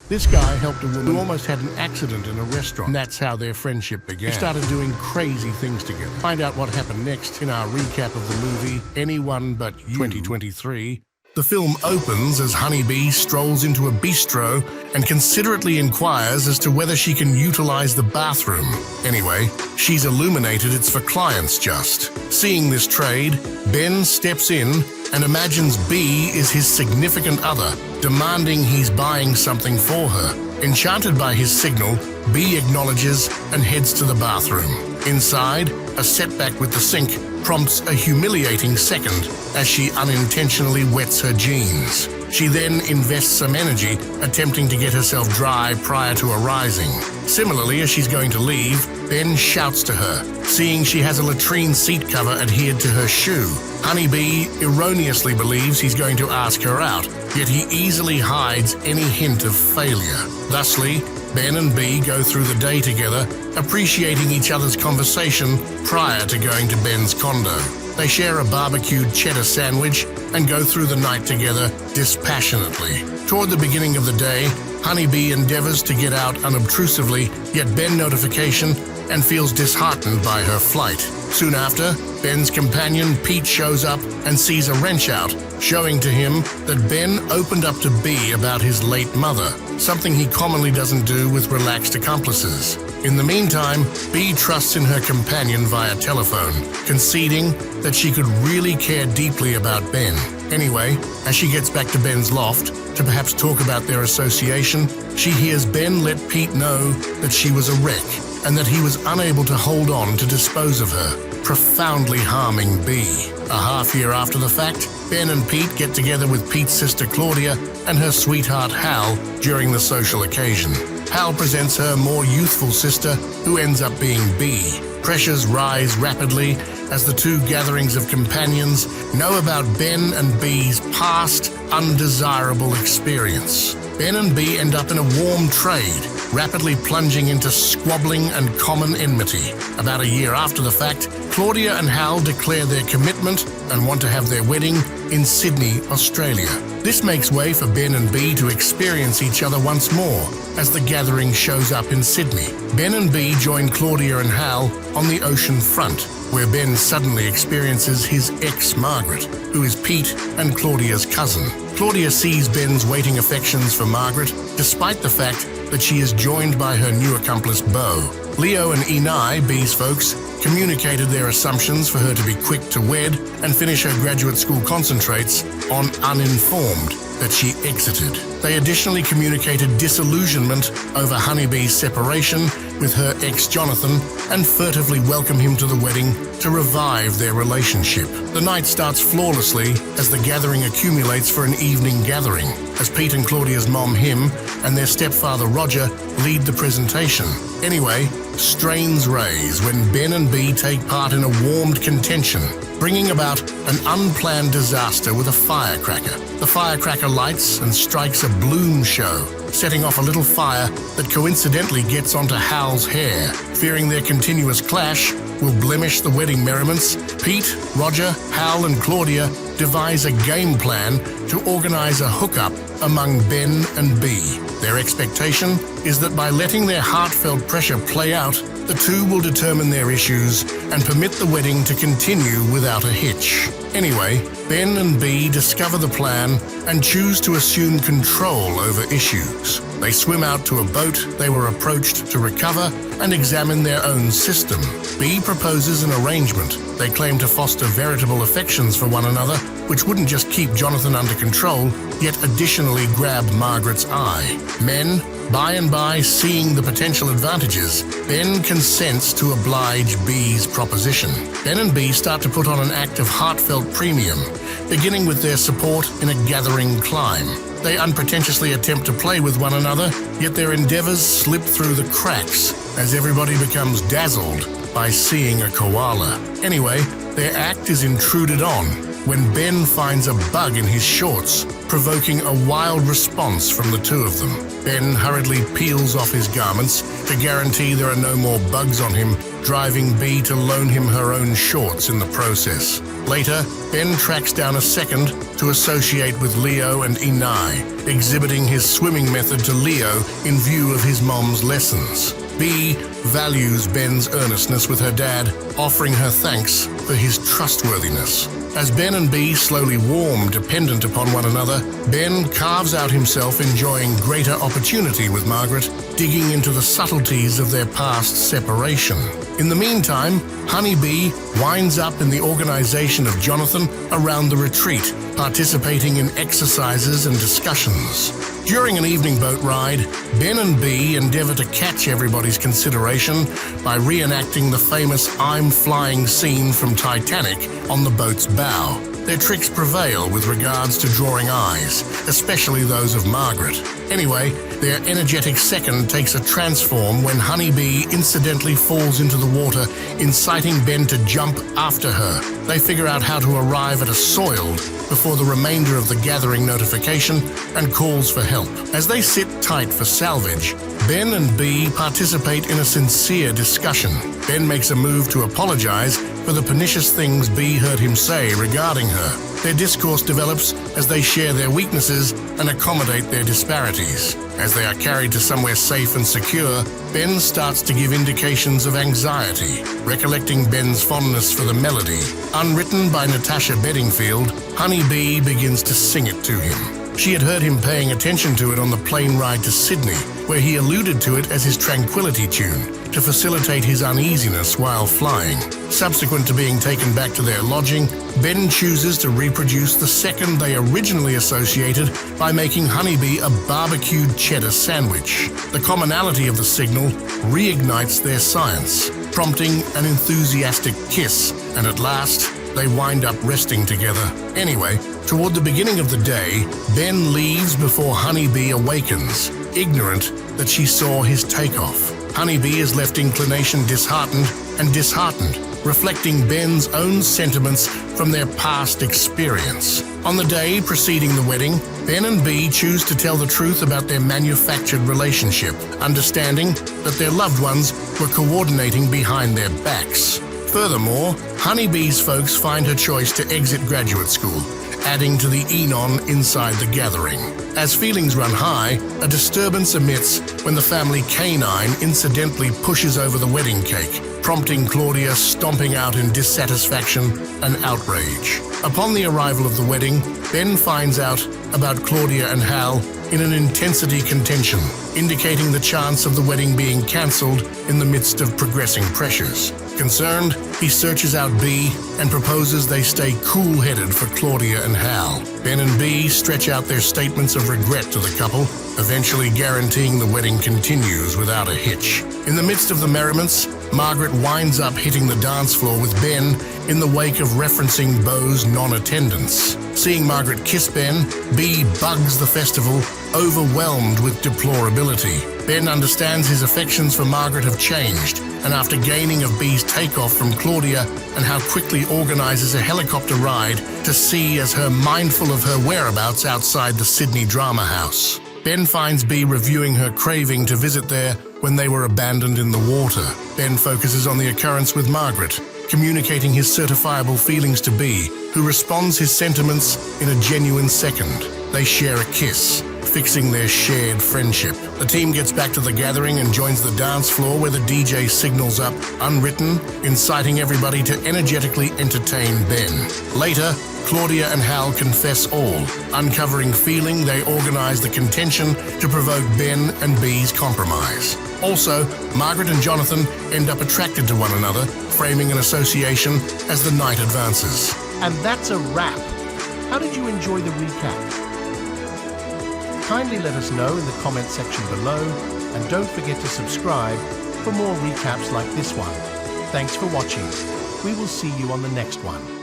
This guy helped a woman who almost had an accident in a restaurant. That's how their friendship began. They started doing crazy things together. Find out what happened next in our recap of the movie Anyone But You 2023. The film opens as Honeybee strolls into a bistro and considerately inquires as to whether she can utilize the bathroom. Anyway, she's illuminated it's for clients just. Seeing this trade, Ben steps in and imagines B is his significant other, demanding he's buying something for her. Enchanted by his signal, B acknowledges and heads to the bathroom. Inside, a setback with the sink prompts a humiliating second as she unintentionally wets her jeans. She then invests some energy attempting to get herself dry prior to arising. Similarly, as she's going to leave, Ben shouts to her, seeing she has a latrine seat cover adhered to her shoe. Honeybee erroneously believes he's going to ask her out, yet he easily hides any hint of failure. Thusly, Ben and B go through the day together, appreciating each other's conversation prior to going to Ben's condo. They share a barbecued cheddar sandwich and go through the night together dispassionately. Toward the beginning of the day, Honeybee endeavors to get out unobtrusively, yet Ben notification and feels disheartened by her flight. Soon after, Ben's companion Pete shows up and sees a wrench out, showing to him that Ben opened up to B about his late mother, something he commonly doesn't do with relaxed accomplices. In the meantime, B trusts in her companion via telephone, conceding that she could really care deeply about Ben. Anyway, as she gets back to Ben's loft to perhaps talk about their association, she hears Ben let Pete know that she was a wreck and that he was unable to hold on to dispose of her, profoundly harming B. A half year after the fact, Ben and Pete get together with Pete's sister Claudia and her sweetheart Hal during the social occasion. Hal presents her more youthful sister, who ends up being B. Pressures rise rapidly as the two gatherings of companions know about Ben and B's past, undesirable experience. Ben and B end up in a warm trade, rapidly plunging into squabbling and common enmity. About a year after the fact, Claudia and Hal declare their commitment and want to have their wedding in Sydney, Australia. This makes way for Ben and B to experience each other once more as the gathering shows up in Sydney. Ben and B join Claudia and Hal on the ocean front, where Ben suddenly experiences his ex Margaret, who is Pete and Claudia's cousin. Claudia sees Ben's waiting affections for Margaret, despite the fact that she is joined by her new accomplice Beau. Leo and Enai, B's folks, communicated their assumptions for her to be quick to wed and finish her graduate school concentrates on uninformed that she exited. They additionally communicated disillusionment over Honeybee's separation with her ex Jonathan and furtively welcome him to the wedding to revive their relationship. The night starts flawlessly as the gathering accumulates for an evening gathering, as Pete and Claudia's mom Him and their stepfather Roger lead the presentation. Anyway, strains raise when Ben and B take part in a warmed contention, bringing about an unplanned disaster with a firecracker. The firecracker lights and strikes a bloom show, setting off a little fire that coincidentally gets onto Hal's hair. Fearing their continuous clash will blemish the wedding merriments, Pete, Roger, Hal, and Claudia devise a game plan to organize a hookup among Ben and B. Their expectation is that by letting their heartfelt pressure play out, the two will determine their issues and permit the wedding to continue without a hitch. Anyway, Ben and B discover the plan and choose to assume control over issues. They swim out to a boat they were approached to recover and examine their own system. B proposes an arrangement. They claim to foster veritable affections for one another, which wouldn't just keep Jonathan under control, yet additionally grab Margaret's eye. Men, by and by seeing the potential advantages, Ben consents to oblige B's proposition. Ben and B start to put on an act of heartfelt premium, beginning with their support in a gathering climb. They unpretentiously attempt to play with one another, yet their endeavors slip through the cracks as everybody becomes dazzled by seeing a koala. Anyway, their act is intruded on, when Ben finds a bug in his shorts, provoking a wild response from the two of them. Ben hurriedly peels off his garments to guarantee there are no more bugs on him, driving Bee to loan him her own shorts in the process. Later, Ben tracks down a second to associate with Leo and Inai, exhibiting his swimming method to Leo in view of his mom's lessons. Bee values Ben's earnestness with her dad, offering her thanks for his trustworthiness. As Ben and Bee slowly warm, dependent upon one another, Ben carves out himself enjoying greater opportunity with Margaret, digging into the subtleties of their past separation. In the meantime, Honeybee winds up in the organization of Jonathan around the retreat, participating in exercises and discussions. During an evening boat ride, Ben and Bee endeavor to catch everybody's consideration by reenacting the famous "I'm flying" scene from Titanic on the boat's bow. Their tricks prevail with regards to drawing eyes, especially those of Margaret. Anyway, their energetic second takes a transform when Honeybee incidentally falls into the water, inciting Ben to jump after her. They figure out how to arrive at a soiled before the remainder of the gathering notification and calls for help. As they sit tight for salvage, Ben and Bee participate in a sincere discussion. Ben makes a move to apologize for the pernicious things Bee heard him say regarding her. Their discourse develops as they share their weaknesses and accommodate their disparities. As they are carried to somewhere safe and secure, Ben starts to give indications of anxiety, recollecting Ben's fondness for the melody. Unwritten by Natasha Bedingfield, Honeybee begins to sing it to him. She had heard him paying attention to it on the plane ride to Sydney, where he alluded to it as his tranquility tune to facilitate his uneasiness while flying. Subsequent to being taken back to their lodging, Ben chooses to reproduce the second they originally associated by making Honeybee a barbecued cheddar sandwich. The commonality of the signal reignites their science, prompting an enthusiastic kiss, and at last, they wind up resting together. Anyway, toward the beginning of the day, Ben leaves before Honeybee awakens, ignorant that she saw his takeoff. Honeybee is left inclination disheartened, reflecting Ben's own sentiments from their past experience. On the day preceding the wedding, Ben and Bee choose to tell the truth about their manufactured relationship, understanding that their loved ones were coordinating behind their backs. Furthermore, Honeybee's folks find her choice to exit graduate school, adding to the Enon inside the gathering. As feelings run high, a disturbance emits when the family canine incidentally pushes over the wedding cake, prompting Claudia stomping out in dissatisfaction and outrage. Upon the arrival of the wedding, Ben finds out about Claudia and Hal in an intensity contention, indicating the chance of the wedding being cancelled in the midst of progressing pressures. Concerned, he searches out Bee and proposes they stay cool-headed for Claudia and Hal. Ben and Bee stretch out their statements of regret to the couple, eventually guaranteeing the wedding continues without a hitch. In the midst of the merriments, Margaret winds up hitting the dance floor with Ben in the wake of referencing Beau's non-attendance. Seeing Margaret kiss Ben, Bee bugs the festival, overwhelmed with deplorability. Ben understands his affections for Margaret have changed, and after gaining of Bee's takeoff from Claudia and how quickly organizes a helicopter ride to see as her mindful of her whereabouts outside the Sydney Drama House. Ben finds Bee reviewing her craving to visit there when they were abandoned in the water. Ben focuses on the occurrence with Margaret, communicating his certifiable feelings to Bee, who responds his sentiments in a genuine second. They share a kiss, fixing their shared friendship. The team gets back to the gathering and joins the dance floor where the DJ signals up, unwritten, inciting everybody to energetically entertain Ben. Later, Claudia and Hal confess all, uncovering feeling they organize the contention to provoke Ben and Bee's compromise. Also, Margaret and Jonathan end up attracted to one another, framing an association as the night advances. And that's a wrap. How did you enjoy the recap? Kindly let us know in the comment section below, and don't forget to subscribe for more recaps like this one. Thanks for watching. We will see you on the next one.